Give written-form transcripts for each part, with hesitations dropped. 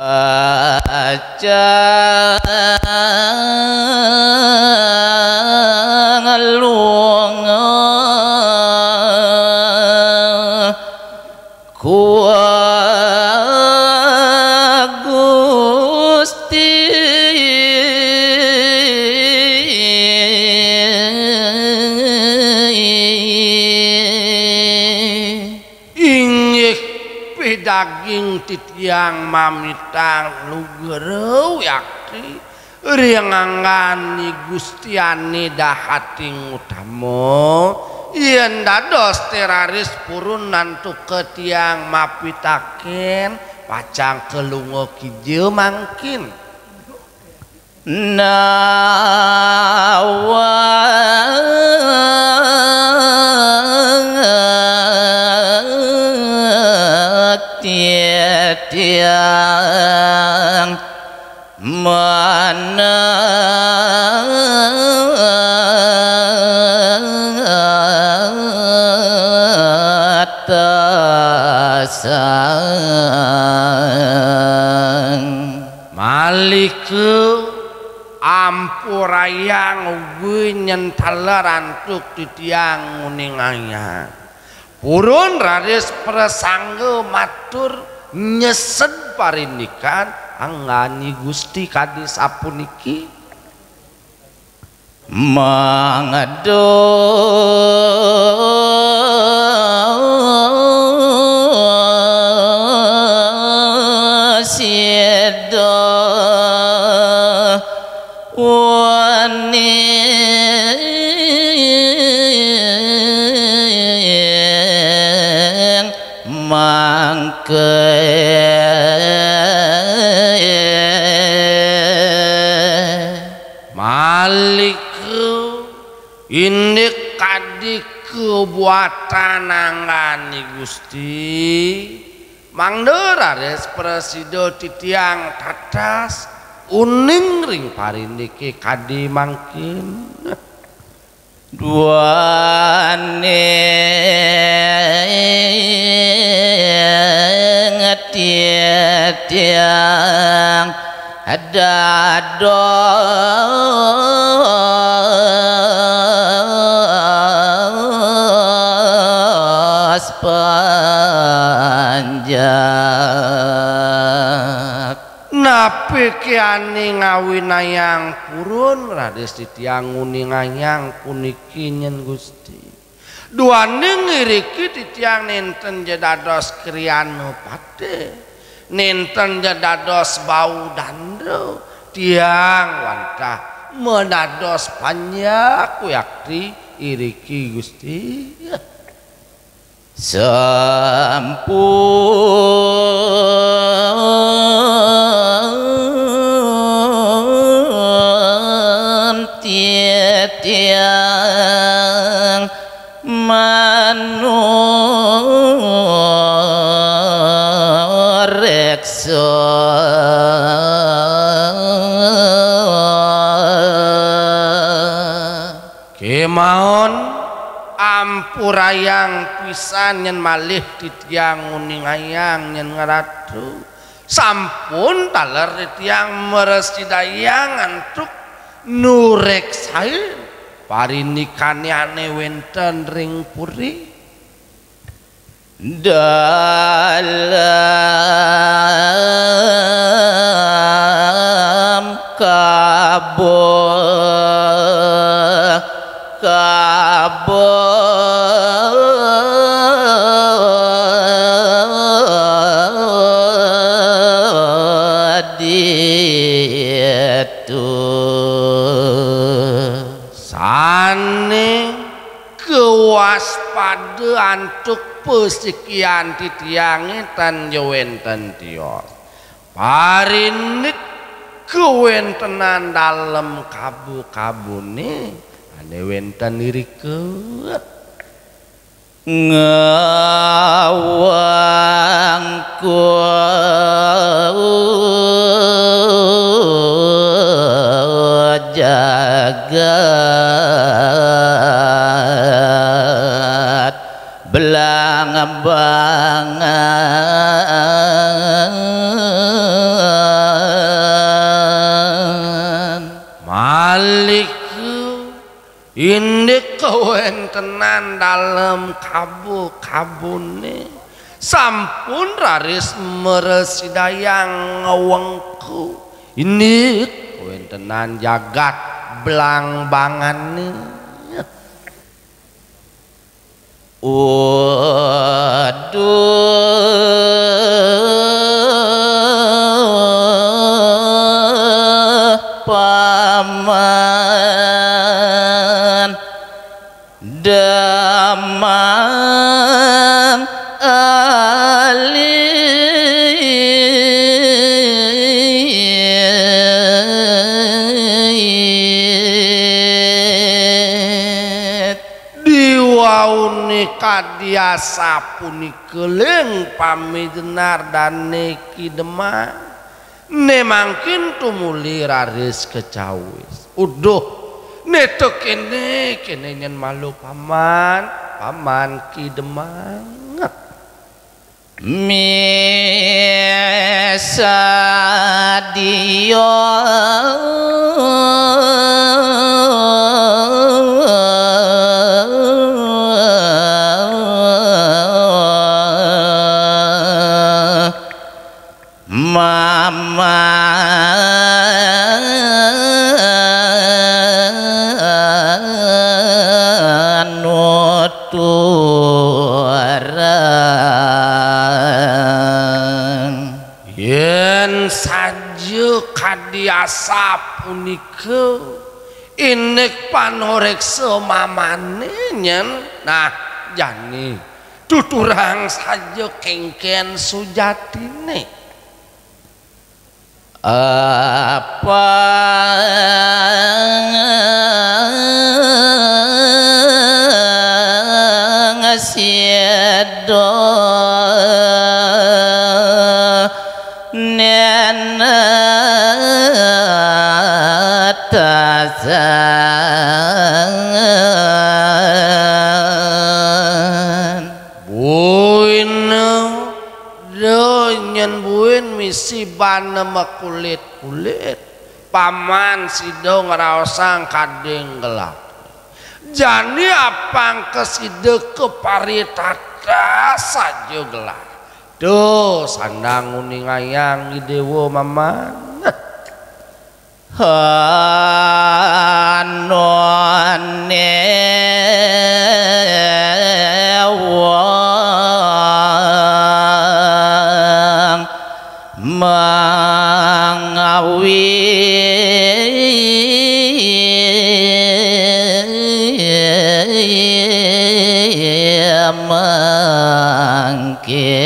Jangan luang kuat Gusti daging titiang mamitang lugereu yakti riangangani Gustiani dahating utama yen dados teraris purun nantu ketiang mapitaken pacang kelungo kijeu mangkin tiang mana tasang maliku ampurayang ugi nyentaleran tuk titiang uninganya purun raris prasangga matur nyesed parindikan anggani Gusti kadi sapuniki mangados sida wani mangke maliku ini kadi kebuatan anggani Gusti mangderares presido titiang tatas uning ring parindiki kadi mangkin duane tiang dados panjang napi kiani ngawinayang purun rades titiang uninganyang puniki nyen Gusti duane ngiriki titiang nenten jedados kriano pate nenten jedados bau dando tiang wantah menados panyak yakti iriki Gusti sampun tiang manurekso kemauan ampurayang pisan yen malih titiang uningayang yen ngeratu sampun taler titiang meresidayang antuk nurek sae parindikanane wenten ring puri dalam itu sane kewaspadaan untuk pesekian titiangi tan jawenten tior parindik kewentenan dalam kabu-kabune ane wenten irikeun ngawangku jagat belang bangan indik kawentenan dalem kabu-kabune sampun raris meresidayang ngewengku indik kawentenan jagat belang-bangane waduh paman damang ali diwauni kadiasa punika leng pamijenar dane Kidemang nemangkin tumuli raris kecawis uduh neto kene nyen malu paman Kidemang mesa dia mama nuturan yen saja kadiasa punika inek panoreksa mamane nyen nah jani tuturang saja kengken sujatine apa ngasiedo nena tazan buino donyen buin misi bana kulit paman sidong raosang kadeng gelap jani apang keside keparitata saja gelap duh sandang uning ayang idewo maman hanone mangawi mangke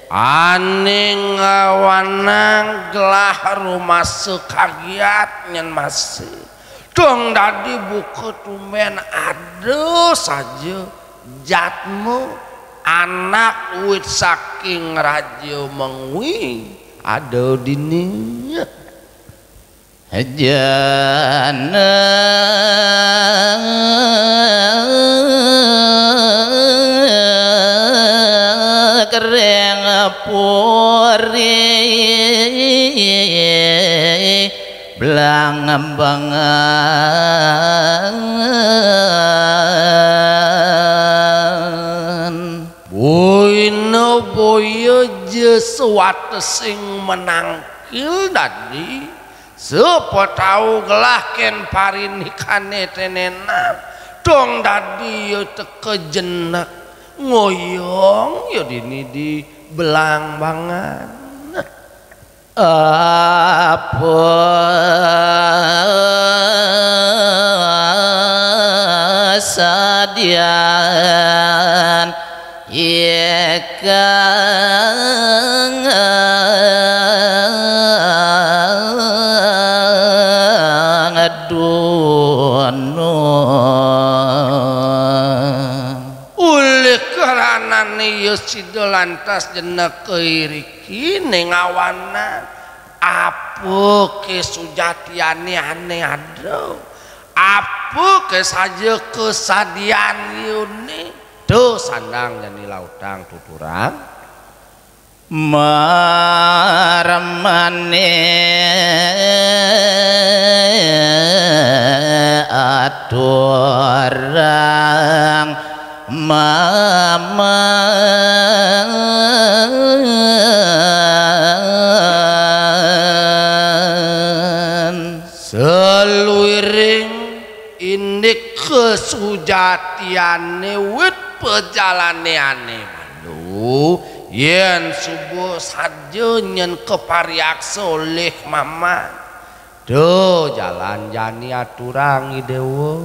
aning awanang gelah rumah sekagiat nyen masih dong dadi buku tumen aduh saja jatmu anak wit saking raja mengwi ada dininya jana kereng puri belang bangan boino boyo je suatu sing menangkil dadi sepo tau gelah ken parinikane tenena dong dadi yo teke jenak ngoyong yo dini di belang bangan apa sadian ye kang aduno ulih karanane yo sida lantas jenek keiriki ning awana apa kesujatiane ane ado apa kesaja kesadian yune do sandang jani lautang tuturang marmane baturang maman seluiring ini kesujatiane wit pejalaneane malu yen subuh saja nyen kepariaksa oleh mama do jalan jani aturangi dewa